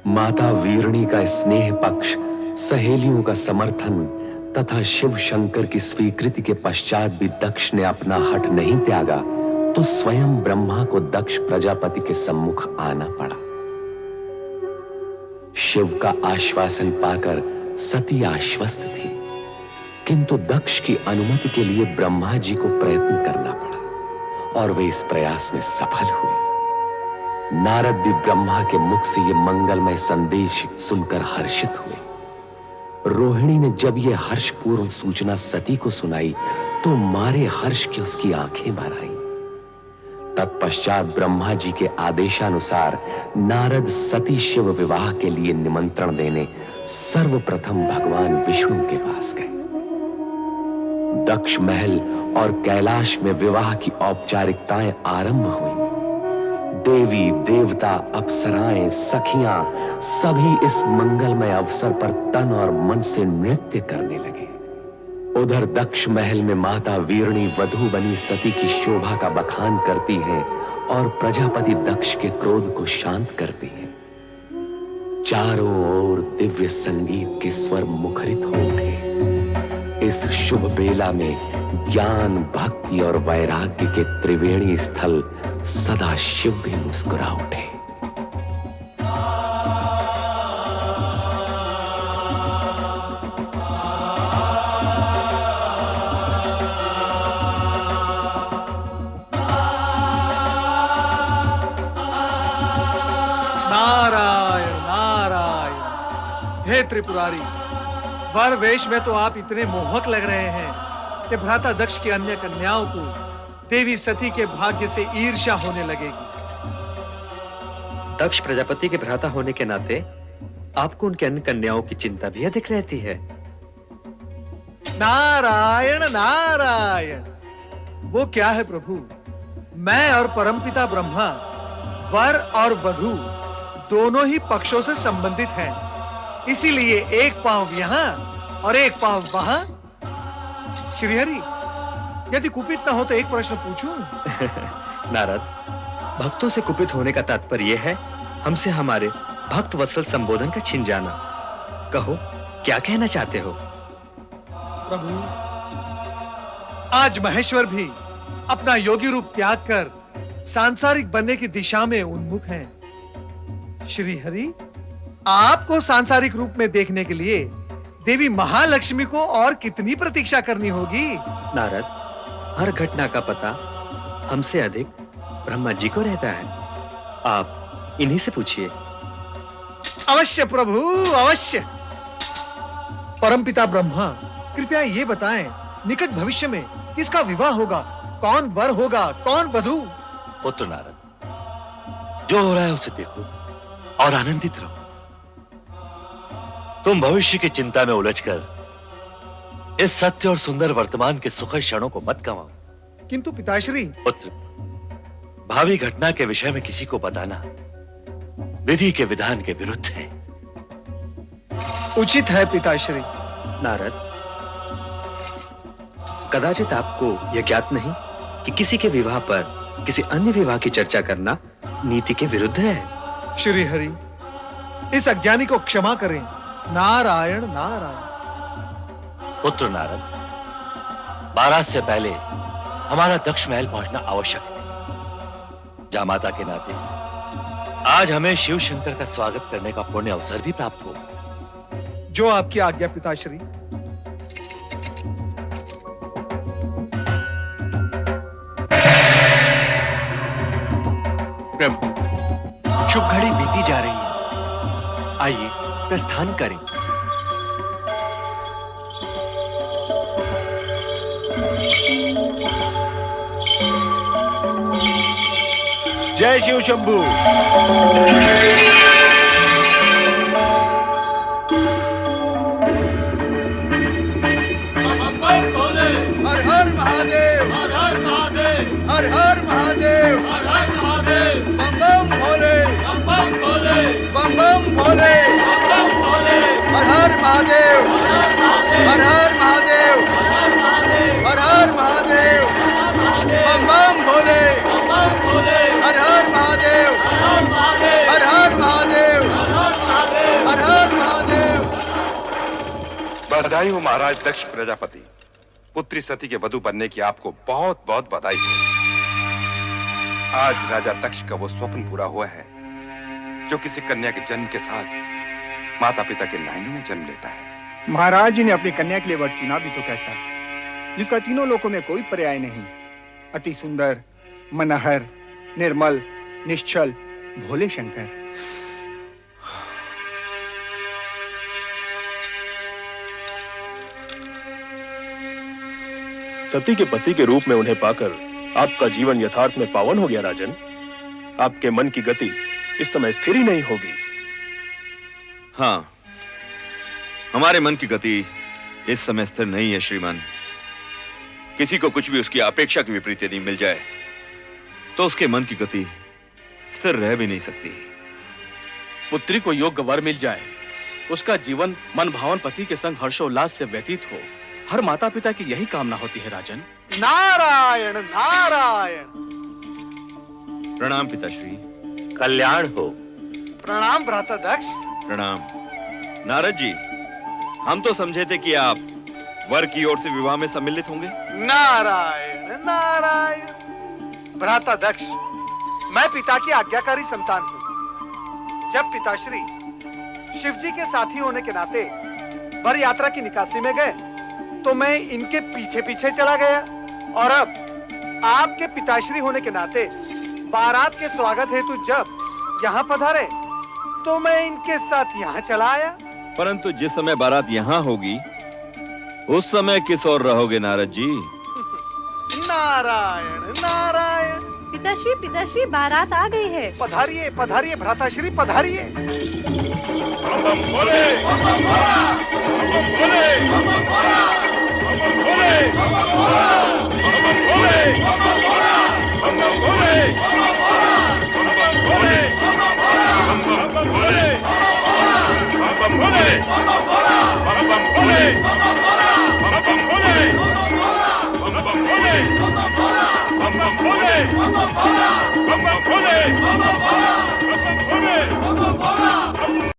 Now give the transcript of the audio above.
माता वीरणी का स्नेह पक्ष, सहेलियों का समर्थन तथा शिव शंकर की स्वीकृति के पश्चात भी दक्ष ने अपना हठ नहीं त्यागा तो स्वयं ब्रह्मा को दक्ष प्रजापति के सम्मुख आना पड़ा। शिव का आश्वासन पाकर सती आश्वस्त थी, किंतु दक्ष की अनुमति के लिए ब्रह्मा जी को प्रयत्न करना पड़ा और वे इस प्रयास में सफल हुए। नारद भी ब्रह्मा के मुख से ये मंगलमय संदेश सुनकर हर्षित हुए। रोहिणी ने जब यह हर्षपूर्ण सूचना सती को सुनाई तो मारे हर्ष के उसकी आंखें भर आईं। तत्पश्चात ब्रह्मा जी के आदेशानुसार नारद सती शिव विवाह के लिए निमंत्रण देने सर्वप्रथम भगवान विष्णु के पास गए। दक्ष महल और कैलाश में विवाह की औपचारिकताएं आरंभ हुई। देवी देवता, अप्सराएं, सखियां सभी इस मंगलमय अवसर पर तन और मन से नृत्य करने लगे। उधर दक्ष महल में माता वीरणी वधू बनी सती की शोभा का बखान करती हैं और प्रजापति दक्ष के क्रोध को शांत करती हैं। चारों ओर दिव्य संगीत के स्वर मुखरित हो उठे। इस शुभ बेला में ज्ञान, भक्ति और वैराग्य के त्रिवेणी स्थल सदा शिव भी मुस्कुरा उठे। नारायण नारायण। हे त्रिपुरारी, वर वेश में तो आप इतने मोहक लग रहे हैं कि भ्राता दक्ष की अन्य कन्याओं को देवी सती के भाग्य से ईर्ष्या होने लगेगी। दक्ष प्रजापति के भ्राता होने के नाते आपको उनके अन्य कन्याओं की चिंता भी अधिक रहती है। नारायण नारायण। वो क्या है प्रभु, मैं और परमपिता ब्रह्मा वर और वधू दोनों ही पक्षों से संबंधित हैं। इसीलिए एक पांव यहां और एक पांव वहां। श्रीहरि, यदि कुपित न हो तो एक प्रश्न पूछूं? नारद, भक्तों से कुपित होने का तात्पर्य यह है हमसे हमारे भक्त वत्सल संबोधन का छिन जाना। कहो, क्या कहना चाहते हो? प्रभु, आज महेश्वर भी अपना योगी रूप त्याग कर सांसारिक बनने की दिशा में उन्मुख हैं। श्री हरि, आपको सांसारिक रूप में देखने के लिए देवी महालक्ष्मी को और कितनी प्रतीक्षा करनी होगी? नारद, हर घटना का पता हमसे अधिक ब्रह्मा जी को रहता है। आप इन्हीं से पूछिए। अवश्य प्रभु, अवश्य। परमपिता ब्रह्मा, कृपया ये बताएं, निकट भविष्य में किसका विवाह होगा? कौन वर होगा, कौन वधू? पुत्र नारद, जो हो रहा है उसे देखो और आनंदित रहो। तुम भविष्य की चिंता में उलझकर इस सत्य और सुंदर वर्तमान के सुखद क्षणों को मत गंवाओ। किंतु पिताश्री। पुत्र, भावी घटना के विषय में किसी को बताना विधि के विधान के विरुद्ध है। उचित है पिताश्री। नारद, कदाचित आपको यह ज्ञात नहीं कि किसी के विवाह पर किसी अन्य विवाह की चर्चा करना नीति के विरुद्ध है। श्री हरि, इस अज्ञानी को क्षमा करें। नारायण नारायण। पुत्र नारद, बारात से पहले हमारा दक्ष महल पहुंचना आवश्यक है। जामाता के नाते आज हमें शिव शंकर का स्वागत करने का पुण्य अवसर भी प्राप्त होगा। जो आपकी आज्ञा पिताश्री। प्रभु, शुभ घड़ी बीती जा रही है, आइए प्रस्थान करें। जय शिव शंभू। हर हर महादेव, हर हर महादेव, हर हर महादेव, हर हर महादेव। बम बम भोले, बम बम भोले, बम बम भोले, बम बम भोले। हर हर महादेव, हर हर महादेव, हर हर महादेव, बम बम भोले, हर हर महादेव, हर हर महादेव, हर हर महादेव। बधाई हो महाराज दक्ष प्रजापति। पुत्री सती के वधु बनने की आपको बहुत बहुत बधाई हो। आज राजा दक्ष का वो स्वप्न पूरा हुआ है जो किसी कन्या के जन्म के साथ माता पिता के नयनों में जन्म लेता है। महाराज जी ने अपनी कन्या के लिए वर चुना भी तो कैसा, जिसका तीनों लोकों में कोई पर्याय नहीं। अति सुंदर, मनहर, निर्मल, निश्चल, भोले शंकर। सती के पति के रूप में उन्हें पाकर आपका जीवन यथार्थ में पावन हो गया राजन। आपके मन की गति इस समय स्थिर ही नहीं होगी। हाँ, हमारे मन की गति इस समय स्थिर नहीं है श्रीमान। किसी को कुछ भी उसकी अपेक्षा के विपरीत यदि मिल जाए तो उसके मन की गति स्थिर रह भी नहीं सकती। पुत्री को योग्य वर मिल जाए, उसका जीवन मन भावन पति के संग हर्षोल्लास से व्यतीत हो, हर माता पिता की यही कामना होती है राजन। नारायण नारायण। प्रणाम पिताश्री। कल्याण हो। प्रणाम भ्राता दक्ष। प्रणाम। नारद जी, हम तो समझे थे कि आप वर की ओर से विवाह में सम्मिलित होंगे। नारायण नारायण। भ्राता दक्ष, मैं पिता की आज्ञाकारी संतान हूँ। जब पिताश्री शिव जी के साथी होने के नाते वर यात्रा की निकासी में गए तो मैं इनके पीछे पीछे चला गया, और अब आपके पिताश्री होने के नाते बारात के स्वागत हेतु जब यहाँ पधारे तो मैं इनके साथ यहाँ चला आया। परंतु जिस समय बारात यहाँ होगी उस समय किस ओर रहोगे नारद जी? नारायण नारायण। पिताश्री बारात आ गई है। पधारिए पधारिए भ्राताश्री, पधारिए।